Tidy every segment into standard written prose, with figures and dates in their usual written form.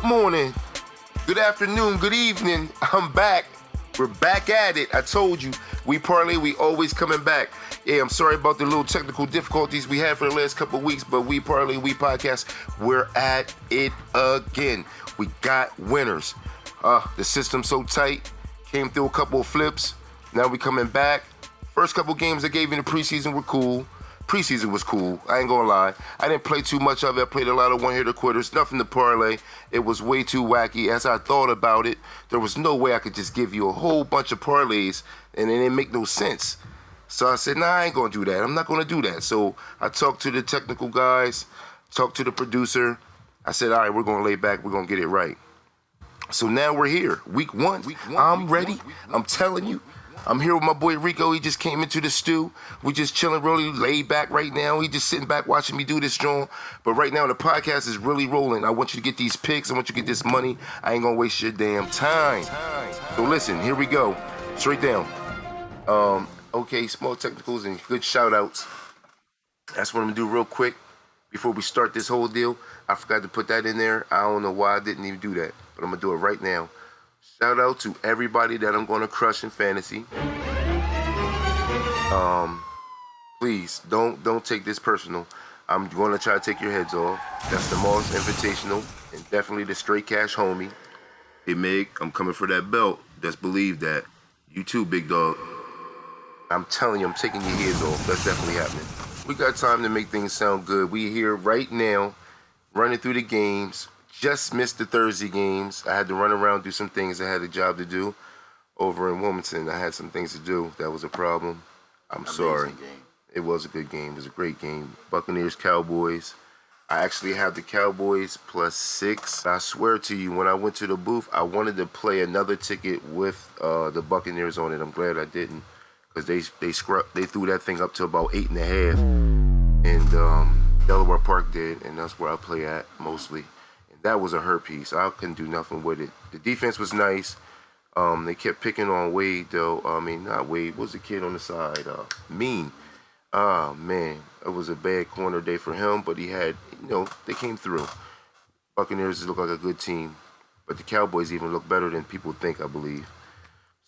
Good morning, good afternoon, good evening. I'm back. We're back at it. I told you, WeParlay, we always coming back. Yeah, I'm sorry about the little technical difficulties we had for the last couple of weeks, but WeParlay, Podcast, we're at it again. We got winners. The system's so tight. Came through a couple of flips. Now we coming back. First couple games I gave you in the preseason were cool. Preseason was cool. I ain't gonna lie. I didn't play too much of it. I played a lot of one-hitter quitters. Nothing to parlay. It was way too wacky. As I thought about it, there was no way I could just give you a whole bunch of parlays and it didn't make no sense. So I said, nah, I ain't gonna do that. I'm not gonna do that. So I talked to the technical guys, talked to the producer. I said, all right, we're gonna lay back. We're gonna get it right. So now we're here. Week one. I'm ready. I'm telling you. I'm here with my boy Rico. He just came into the stew. We just chilling, really laid back right now. He just sitting back watching me do this, John. But right now the podcast is really rolling. I want you to get these picks. I want you to get this money. I ain't gonna waste your damn time. So listen, here we go. Straight down. Okay, small technicals and good shout outs. That's what I'm gonna do real quick before we start this whole deal. I forgot to put that in there. I don't know why I didn't even do that, but I'm gonna do it right now. Shout out to everybody that I'm going to crush in fantasy. Please, don't take this personal. I'm going to try to take your heads off. That's the Moss Invitational and definitely the Straight Cash homie. Hey, Meg, I'm coming for that belt. Just believe that. You too, big dog. I'm telling you, I'm taking your heads off. That's definitely happening. We got time to make things sound good. We here right now, running through the games. Just missed the Thursday games. I had to run around, do some things. I had a job to do over in Wilmington. I had some things to do. That was a problem. I'm sorry. Game. It was a good game. It was a great game. Buccaneers, Cowboys. I actually have the Cowboys +6. I swear to you, when I went to the booth, I wanted to play another ticket with the Buccaneers on it. I'm glad I didn't, because they threw that thing up to about 8.5, and Delaware Park did, and that's where I play at mostly. That was a hurt piece. I couldn't do nothing with it. The defense was nice. They kept picking on Wade, though. I mean, not Wade. What was the kid on the side? Mean. Man. It was a bad corner day for him, but he had, they came through. Buccaneers look like a good team, but the Cowboys even look better than people think, I believe.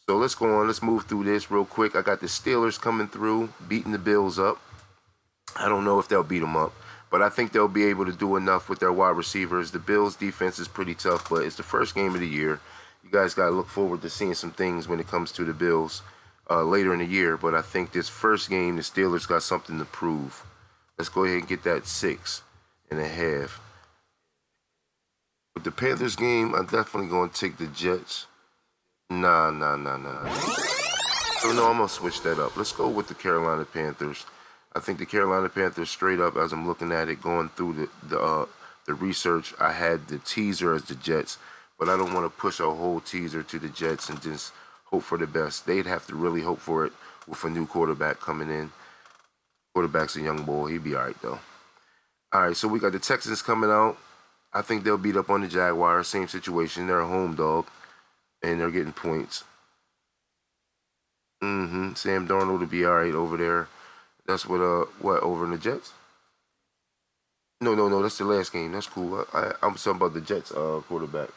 So let's go on. Let's move through this real quick. I got the Steelers coming through, beating the Bills up. I don't know if they'll beat them up, but I think they'll be able to do enough with their wide receivers. The Bills' defense is pretty tough, but it's the first game of the year. You guys got to look forward to seeing some things when it comes to the Bills later in the year. But I think this first game, the Steelers got something to prove. Let's go ahead and get that 6.5. With the Panthers game, I'm definitely going to take the Jets. Nah. So no, I'm going to switch that up. Let's go with the Carolina Panthers. I think the Carolina Panthers, straight up, as I'm looking at it, going through the research, I had the teaser as the Jets, but I don't want to push a whole teaser to the Jets and just hope for the best. They'd have to really hope for it with a new quarterback coming in. Quarterback's a young boy. He'd be all right, though. All right, so we got the Texans coming out. I think they'll beat up on the Jaguars. Same situation. They're a home dog, and they're getting points. Sam Darnold will be all right over there. That's what over in the Jets? No, that's the last game. That's cool. I'm talking about the Jets quarterback.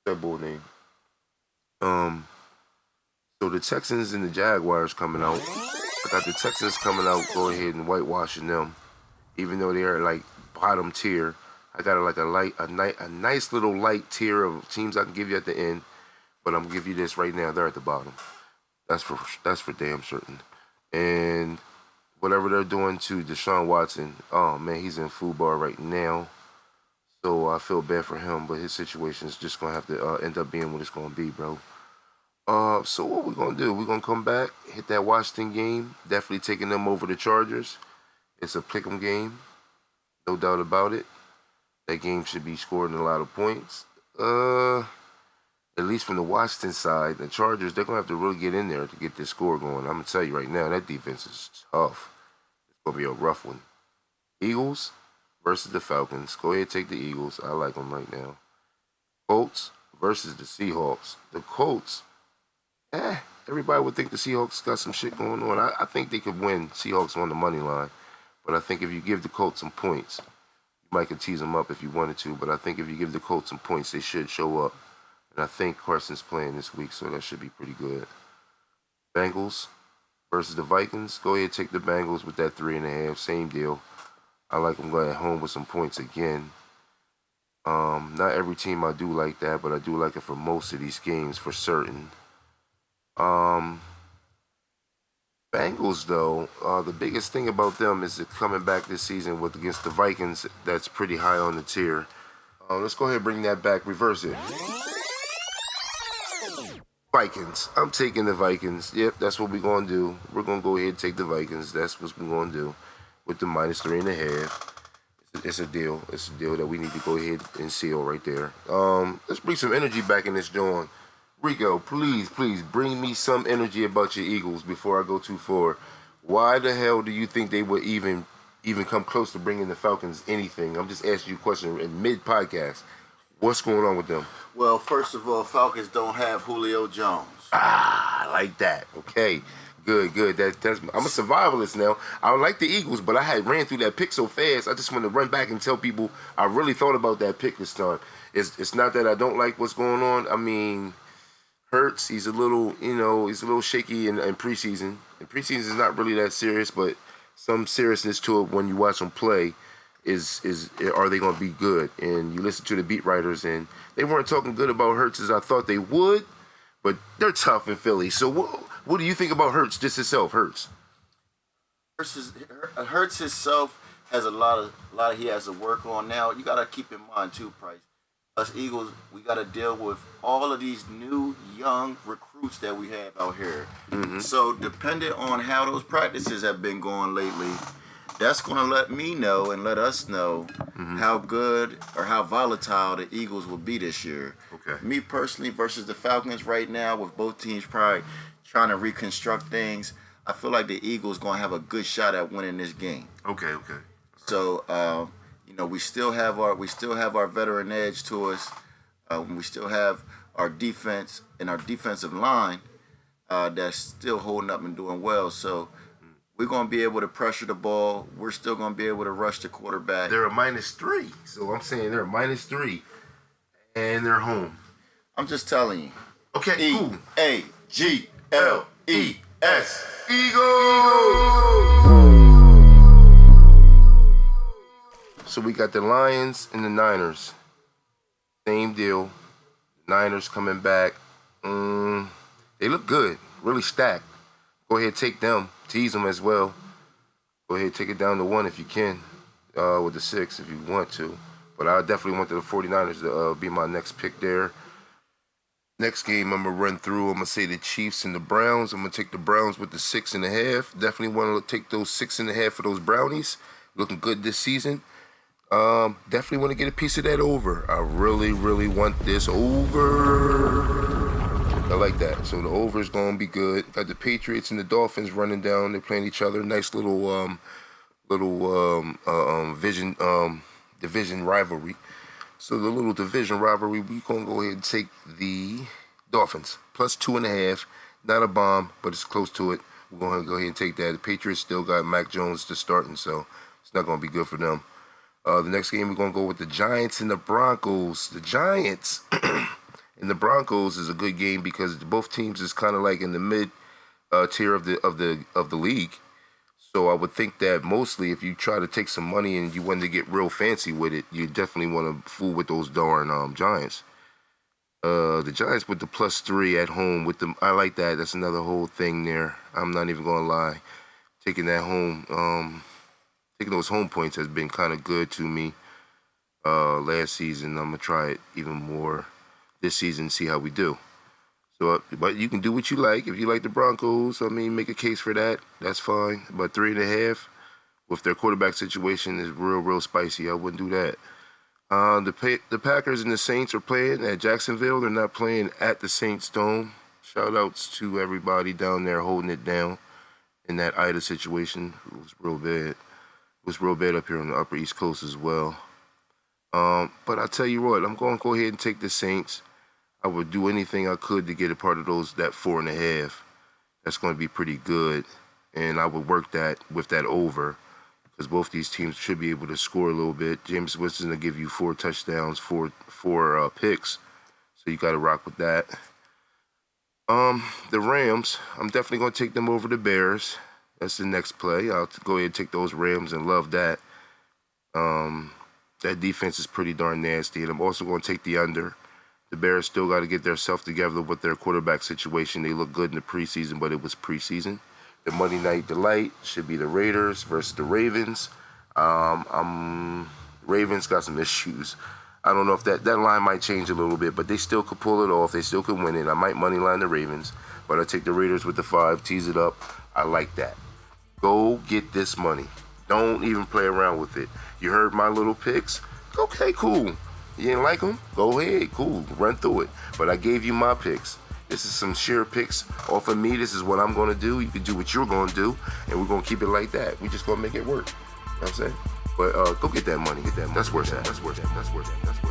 That boy name. So the Texans and the Jaguars coming out. I got the Texans coming out, go ahead and whitewashing them. Even though they're like bottom tier. I got a nice little light tier of teams I can give you at the end. But I'm gonna give you this right now. They're at the bottom. That's for damn certain. And whatever they're doing to Deshaun Watson, oh man, he's in FUBAR right now. So I feel bad for him, but his situation is just gonna have to end up being what it's gonna be, bro. So what we're gonna do? We're gonna come back, hit that Washington game, definitely taking them over the Chargers. It's a pick'em game, no doubt about it. That game should be scoring a lot of points. At least from the Washington side, the Chargers, they're going to have to really get in there to get this score going. I'm going to tell you right now, that defense is tough. It's going to be a rough one. Eagles versus the Falcons. Go ahead and take the Eagles. I like them right now. Colts versus the Seahawks. The Colts, everybody would think the Seahawks got some shit going on. I think they could win Seahawks on the money line. But I think if you give the Colts some points, might could tease them up if you wanted to, but I think if you give the Colts some points, they should show up. And I think Carson's playing this week, so that should be pretty good. Bengals versus the Vikings. Go ahead, take the Bengals with that 3.5. Same deal. I like them going at home with some points again. Not every team I do like that, but I do like it for most of these games for certain. Bengals, though, the biggest thing about them is coming back this season against the Vikings. That's pretty high on the tier. Let's go ahead and bring that back. Reverse it. Vikings. I'm taking the Vikings. Yep, that's what we're going to do. We're going to go ahead and take the Vikings. That's what we're going to do with the minus 3.5. It's a deal. It's a deal that we need to go ahead and seal right there. Let's bring some energy back in this joint. Rico, please bring me some energy about your Eagles before I go too far. Why the hell do you think they would even come close to bringing the Falcons anything? I'm just asking you a question in mid-podcast. What's going on with them? Well, first of all, Falcons don't have Julio Jones. I like that. Okay, good. I'm a survivalist now. I like the Eagles, but I had ran through that pick so fast. I just want to run back and tell people I really thought about that pick this time. It's not that I don't like what's going on. I mean, Hurts, he's a little shaky in preseason. And preseason is not really that serious, but some seriousness to it when you watch them play is are they going to be good? And you listen to the beat writers, and they weren't talking good about Hurts as I thought they would, but they're tough in Philly. So what do you think about Hurts just himself? Hurts himself has a lot he has to work on now. You got to keep in mind too, Price. Us Eagles, we got to deal with all of these new young recruits that we have out here. Mm-hmm. So depending on how those practices have been going lately, that's going to let me know and let us know how good or how volatile the Eagles will be this year. Okay. Me personally versus the Falcons right now, with both teams probably trying to reconstruct things, I feel like the Eagles going to have a good shot at winning this game. Okay. So, we still have our veteran edge to us. We still have our defense and our defensive line that's still holding up and doing well. So we're going to be able to pressure the ball. We're still going to be able to rush the quarterback. They're a -3. So I'm saying they're a -3. And they're home. I'm just telling you. Okay, cool. E-A-G-L-E-S. Eagles! So we got the Lions and the Niners. Same deal. Niners coming back. They look good. Really stacked. Go ahead, take them. Tease them as well. Go ahead, take it down to 1 if you can. With the 6 if you want to. But I definitely want the 49ers to be my next pick there. Next game I'm going to run through. I'm going to say the Chiefs and the Browns. I'm going to take the Browns with the 6.5. Definitely want to take those 6.5 for those Brownies. Looking good this season. Definitely want to get a piece of that over. I really, really want this over. I like that. So the over is going to be good. Got the Patriots and the Dolphins running down. They're playing each other. Nice little division rivalry. So the little division rivalry, we're going to go ahead and take the Dolphins. Plus 2.5. Not a bomb, but it's close to it. We're going to go ahead and take that. The Patriots still got Mac Jones to starting, so it's not going to be good for them. The next game, we're going to go with the Giants and the Broncos. The Giants and the Broncos is a good game because both teams is kind of like in the mid tier of the league. So I would think that mostly if you try to take some money and you want to get real fancy with it, you definitely want to fool with those darn Giants. The Giants with the +3 at home with them, I like that. That's another whole thing there. I'm not even going to lie. Taking that home. Taking those home points has been kind of good to me last season. I'm going to try it even more this season, see how we do. So, but you can do what you like. If you like the Broncos, make a case for that. That's fine. But 3.5 with their quarterback situation is real spicy. I wouldn't do that. The Packers and the Saints are playing at Jacksonville. They're not playing at the Saints Dome. Shout outs to everybody down there holding it down in that Ida situation. It was real bad. It was real bad up here on the Upper East Coast as well. But I tell you what, I'm going to go ahead and take the Saints. I would do anything I could to get a part of that 4.5. That's going to be pretty good. And I would work that with that over because both these teams should be able to score a little bit. Jameis Winston will give you 4 touchdowns, four picks, so you got to rock with that. The Rams, I'm definitely going to take them over the Bears. That's the next play. I'll go ahead and take those Rams and love that. That defense is pretty darn nasty, and I'm also going to take the under. The Bears still got to get their stuff together with their quarterback situation. They look good in the preseason, but it was preseason. The Monday Night Delight should be the Raiders versus the Ravens. Ravens got some issues. I don't know if that line might change a little bit, but they still could pull it off. They still could win it. I might money line the Ravens, but I take the Raiders with the 5, tease it up. I like that. Go get this money. Don't even play around with it. You heard my little picks? Okay, cool. You didn't like them? Go ahead, cool. Run through it. But I gave you my picks. This is some sheer picks off of me. This is what I'm going to do. You can do what you're going to do, and we're going to keep it like that. We just going to make it work. You know what I'm saying? But go get that money. Get that money. That's worth it. That's worth it. That's worth it. That's worth it.